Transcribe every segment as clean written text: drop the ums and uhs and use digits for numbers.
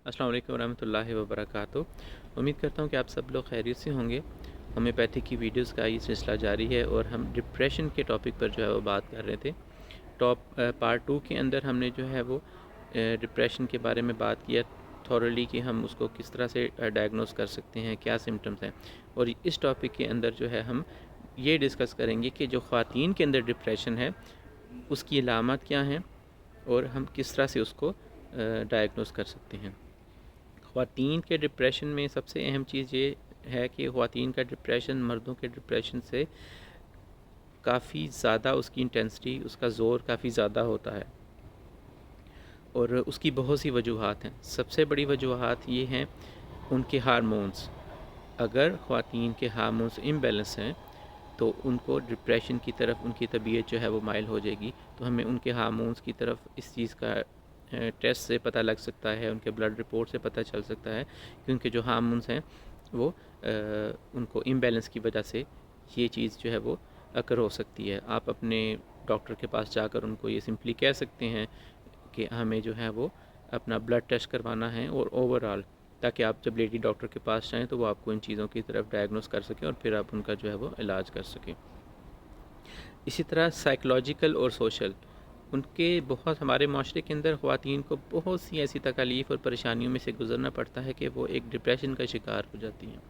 अस्सलाम वालेकुम रहमतुल्लाहि व बरकातहू। उम्मीद करता हूँ कि आप सब लोग खैरियत से होंगे। होम्योपैथी की वीडियोस का ये सिलसिला जारी है और हम डिप्रेशन के टॉपिक पर जो है वो बात कर रहे थे। पार्ट 2 के अंदर हमने जो है वो डिप्रेशन के बारे में बात किया थॉरली कि हम उसको किस तरह से डायग्नोस कर सकते हैं, क्या सिम्टम्स हैं। और इस टॉपिक के अंदर जो है हम ये डिस्कस करेंगे कि जो ख़वातीन के अंदर डिप्रेशन है उसकी अलामत क्या हैं और हम किस तरह से उसको डायग्नोस कर सकते हैं। ख़वातीन के डिप्रेशन में सबसे अहम चीज़ ये है कि ख़वातीन का डिप्रेशन मर्दों के डिप्रेशन से काफ़ी ज़्यादा उसकी इंटेंसिटी, उसका ज़ोर काफ़ी ज़्यादा होता है और उसकी बहुत सी वजूहात हैं। सबसे बड़ी वजूहात ये हैं उनके हार्मोन्स। अगर ख़वातीन के हार्मोन्स इम्बैलेंस हैं तो उनको डिप्रेशन की तरफ उनकी तबीयत जो है वो माइल हो जाएगी। तो हमें उनके हार्मोन्स की तरफ इस चीज़ का टेस्ट से पता लग सकता है, उनके ब्लड रिपोर्ट से पता चल सकता है कि उनके जो हार्मोन्स हैं वो उनको इम्बैलेंस की वजह से ये चीज़ जो है वो अकर हो सकती है। आप अपने डॉक्टर के पास जाकर उनको ये सिंपली कह सकते हैं कि हमें जो है वो अपना ब्लड टेस्ट करवाना है और ओवरऑल, ताकि आप जब लेडी डॉक्टर के पास जाएँ तो वो आपको इन चीज़ों की तरफ डायग्नोस कर सकें और फिर आप उनका जो है वो इलाज कर सकें। इसी तरह साइकोलॉजिकल और सोशल, उनके बहुत हमारे माशरे के अंदर ख़वातीन को बहुत सी ऐसी तकालीफ़ और परेशानियों में से गुज़रना पड़ता है कि वो एक डिप्रेशन का शिकार हो जाती हैं।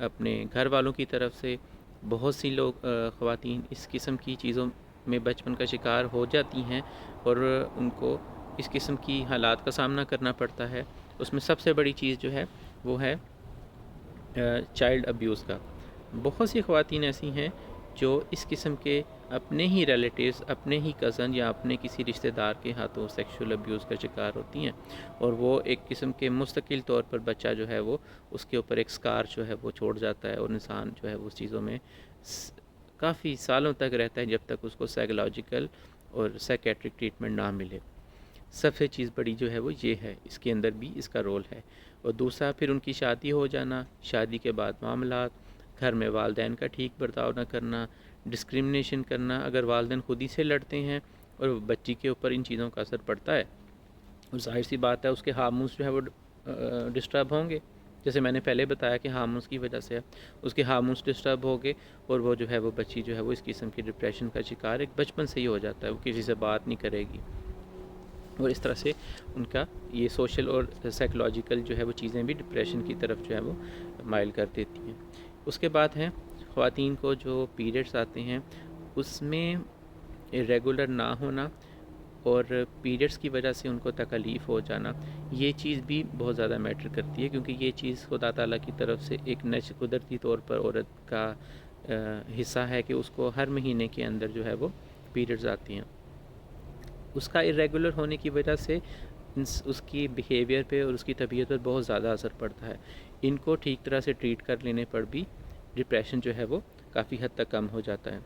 अपने घर वालों की तरफ से बहुत सी लोग ख़वातीन इस किस्म की चीज़ों में बचपन का शिकार हो जाती हैं और उनको इस किस्म की हालात का सामना करना पड़ता है। उसमें सबसे बड़ी चीज़ जो है वो है चाइल्ड अब्यूज़ का। बहुत सी ख़वातीन ऐसी हैं जो इस किस्म के अपने ही रिलेटिव्स, अपने ही कज़न या अपने किसी रिश्तेदार के हाथों सेक्सुअल अब्यूज़ का शिकार होती हैं और वो एक किस्म के मुस्तकिल तौर पर बच्चा जो है वो उसके ऊपर एक स्कार जो है वो छोड़ जाता है और इंसान जो है वो उस चीज़ों में काफ़ी सालों तक रहता है जब तक उसको साइकोलॉजिकल और साइकेट्रिक ट्रीटमेंट ना मिले। सबसे चीज़ बड़ी जो है वो ये है, इसके अंदर भी इसका रोल है। और दूसरा फिर उनकी शादी हो जाना, शादी के बाद मामलात, घर में वालिदैन का ठीक बर्ताव न करना, डिस्क्रिमिनेशन करना। अगर वालिदैन खुद ही से लड़ते हैं और बच्ची के ऊपर इन चीज़ों का असर पड़ता है और ज़ाहिर सी बात है उसके हार्मोन्स जो है वो डिस्टर्ब होंगे। जैसे मैंने पहले बताया कि हार्मोन्स की वजह से उसके हार्मोन्स डिस्टर्ब हो गए और वो जो है वो बच्ची जो है वो इस किस्म की डिप्रेशन का शिकार एक बचपन से ही हो जाता है। वो किसी से बात नहीं करेगी और इस तरह से उनका ये सोशल और साइकोलॉजिकल जो है वो चीज़ें भी डिप्रेशन की तरफ जो है वो माइल कर देती हैं। उसके बाद है ख़वातीन को जो पीरियड्स आते हैं उसमें इरेगुलर ना होना और पीरियड्स की वजह से उनको तकलीफ़ हो जाना, ये चीज़ भी बहुत ज़्यादा मैटर करती है क्योंकि ये चीज़ खुदा ताला की तरफ से एक कुदरती तौर पर औरत का हिस्सा है कि उसको हर महीने के अंदर जो है वो पीरियड्स आती हैं। उसका इरेगुलर होने की वजह से उसकी बिहेवियर पे और उसकी तबीयत पर बहुत ज़्यादा असर पड़ता है। इनको ठीक तरह से ट्रीट कर लेने पर भी डिप्रेशन जो है वो काफ़ी हद तक कम हो जाता है।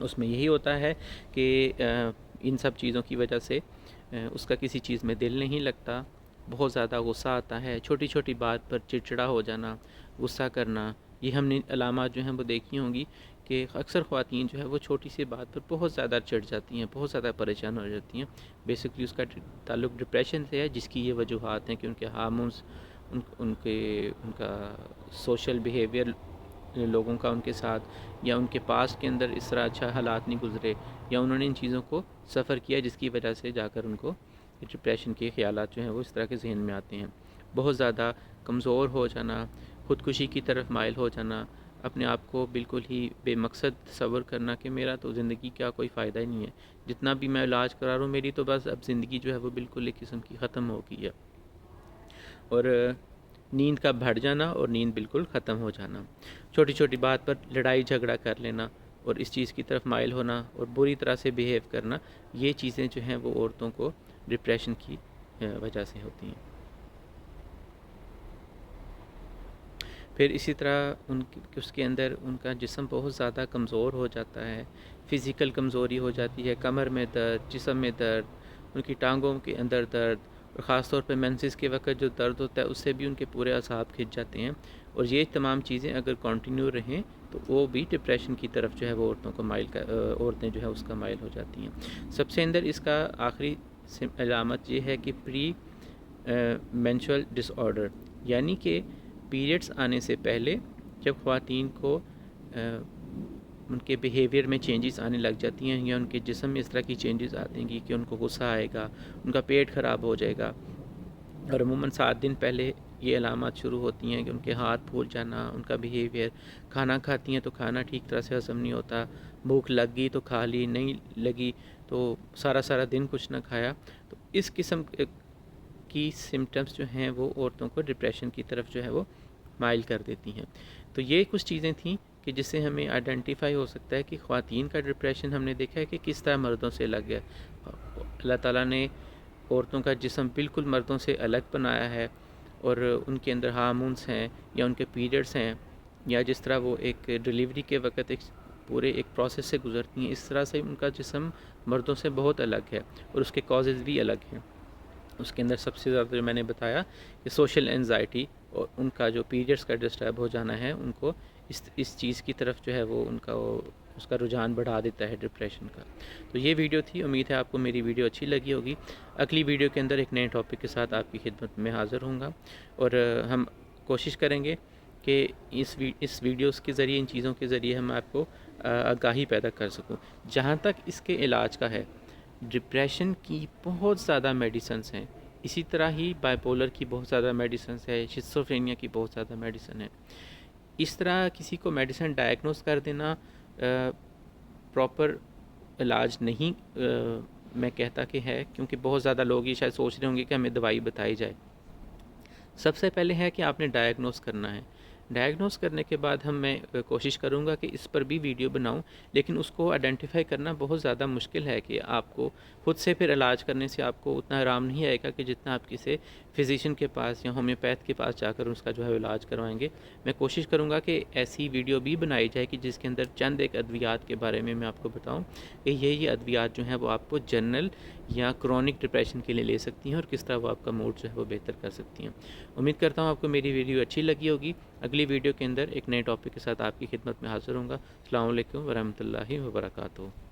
उसमें यही होता है कि इन सब चीज़ों की वजह से उसका किसी चीज़ में दिल नहीं लगता, बहुत ज़्यादा गुस्सा आता है, छोटी छोटी बात पर चिड़चिड़ा हो जाना, गुस्सा करना। ये हमने अलामात जो हैं वो देखी होंगी कि अक्सर ख़वातीन जो है वो छोटी सी बात पर बहुत ज़्यादा चिढ़ जाती हैं, बहुत ज़्यादा परेशान हो जाती हैं। बेसिकली उसका ताल्लुक़ डिप्रेशन से है, जिसकी ये वजूहात हैं कि उनके हार्मोन्स, उनका सोशल बिहेवियर लोगों का उनके साथ या उनके पास के अंदर इस तरह अच्छा हालात नहीं गुजरे या उन्होंने इन चीज़ों को सफ़र किया जिसकी वजह से जाकर उनको डिप्रेशन के ख़यालात जो हैं वो इस तरह के जहन में आते हैं। बहुत ज़्यादा कमज़ोर हो जाना, ख़ुदकुशी की तरफ माइल हो जाना, अपने आप को बिल्कुल ही बेमकसद तसव्वुर करना कि मेरा तो ज़िंदगी का कोई फ़ायदा ही नहीं है, जितना भी मैं इलाज करा रहा हूँ मेरी तो बस अब ज़िंदगी जो है वो बिल्कुल एक किस्म की ख़त्म हो गई है। और नींद का बढ़ जाना और नींद बिल्कुल ख़त्म हो जाना, छोटी छोटी बात पर लड़ाई झगड़ा कर लेना और इस चीज़ की तरफ माइल होना और बुरी तरह से बिहेव करना, ये चीज़ें जो हैं वो औरतों को डिप्रेशन की वजह से होती हैं। फिर इसी तरह उसके अंदर उनका जिस्म बहुत ज़्यादा कमज़ोर हो जाता है, फ़िज़िकल कमज़ोरी हो जाती है, कमर में दर्द, जिस्म में दर्द, उनकी टांगों के अंदर दर्द और ख़ास तौर पे मेंसेस के वक्त जो दर्द होता है उससे भी उनके पूरे असाब खिंच जाते हैं। और ये तमाम चीज़ें अगर कंटिन्यू रहें तो वो भी डिप्रेशन की तरफ जो है वो औरतों को औरतें जो है उसका माइल हो जाती हैं। सबसे अंदर इसका आखिरी अलामत ये है कि प्री مینسٹرول ڈس آرڈر، یعنی کہ پیریڈس آنے سے پہلے جب خواتین کو ان کے بیہیویئر میں چینجز آنے لگ جاتی ہیں یا ان کے جسم میں اس طرح کی چینجز آتی ہیں کہ ان کو غصہ آئے گا، ان کا پیٹ خراب ہو جائے گا، اور عموماً 7 دن پہلے یہ علامات شروع ہوتی ہیں کہ ان کے ہاتھ پھول جانا، ان کا بیہیویئر، کھانا کھاتی ہیں تو کھانا ٹھیک طرح سے ہضم نہیں ہوتا، بھوک لگ گئی تو کھا لی، نہیں لگی تو سارا دن کچھ نہ کھایا، تو اس قسم کی سمٹمز جو ہیں وہ عورتوں کو ڈپریشن کی طرف جو ہے وہ مائل کر دیتی ہیں۔ تو یہ کچھ چیزیں تھیں کہ جس سے ہمیں آئیڈینٹیفائی ہو سکتا ہے کہ خواتین کا ڈپریشن ہم نے دیکھا ہے کہ کس طرح مردوں سے الگ ہے۔ اللہ تعالیٰ نے عورتوں کا جسم بالکل مردوں سے الگ بنایا ہے، اور ان کے اندر ہارمونس ہیں یا ان کے پیریڈس ہیں، یا جس طرح وہ ایک ڈیلیوری کے وقت ایک پورے ایک پروسیس سے گزرتی ہیں، اس طرح سے ان کا جسم مردوں سے بہت الگ ہے، اور اس کے کازز بھی الگ ہیں۔ اس کے اندر سب سے زیادہ جو میں نے بتایا کہ سوشل انزائٹی، اور ان کا جو پیریڈس کا ڈسٹرب ہو جانا ہے ان کو اس چیز کی طرف جو ہے وہ ان کا اس کا رجحان بڑھا دیتا ہے ڈپریشن کا۔ تو یہ ویڈیو تھی، امید ہے آپ کو میری ویڈیو اچھی لگی ہوگی۔ اگلی ویڈیو کے اندر ایک نئے ٹاپک کے ساتھ آپ کی خدمت میں حاضر ہوں گا، اور ہم کوشش کریں گے کہ اس ویڈیوز کے ذریعے، ان چیزوں کے ذریعے ہم آپ کو آگاہی پیدا کر سکوں۔ جہاں تک اس کے علاج کا ہے، ڈپریشن کی بہت زیادہ میڈیسنس ہیں، اسی طرح ہی بائی پولر کی بہت زیادہ میڈیسنس ہے، شیزوفرینیا کی بہت زیادہ میڈیسن ہے۔ اس طرح کسی کو میڈیسن ڈائگنوز کر دینا پراپر علاج نہیں میں کہتا کہ ہے، کیونکہ بہت زیادہ لوگ یہ شاید سوچ رہے ہوں گے کہ ہمیں دوائی بتائی جائے۔ سب سے پہلے ہے کہ آپ نے ڈائگنوز کرنا ہے۔ ڈائگنوز کرنے کے بعد میں کوشش کروں گا کہ اس پر بھی ویڈیو بناؤں، لیکن اس کو آئیڈینٹیفائی کرنا بہت زیادہ مشکل ہے کہ آپ کو خود سے پھر علاج کرنے سے آپ کو اتنا آرام نہیں آئے گا کہ جتنا آپ کسی فزیشین کے پاس یا ہومیوپیتھ کے پاس جا کر اس کا جو ہے علاج کروائیں گے۔ میں کوشش کروں گا کہ ایسی ویڈیو بھی بنائی جائے کہ جس کے اندر چند ایک ادویات کے بارے میں آپ کو بتاؤں کہ یہ ادویات جو ہیں وہ آپ کو جنرل یا کرونک ڈپریشن کے لیے لے سکتی ہیں، اور کس طرح وہ آپ کا موڈ جو ہے وہ بہتر کر سکتی ہیں۔ امید کرتا ہوں آپ کو میری ویڈیو اچھی لگی ہوگی۔ اگلی ویڈیو کے اندر ایک نئے ٹاپک کے ساتھ آپ کی خدمت میں حاضر ہوں گا۔ السلام علیکم ورحمۃ اللہ وبرکاتہ۔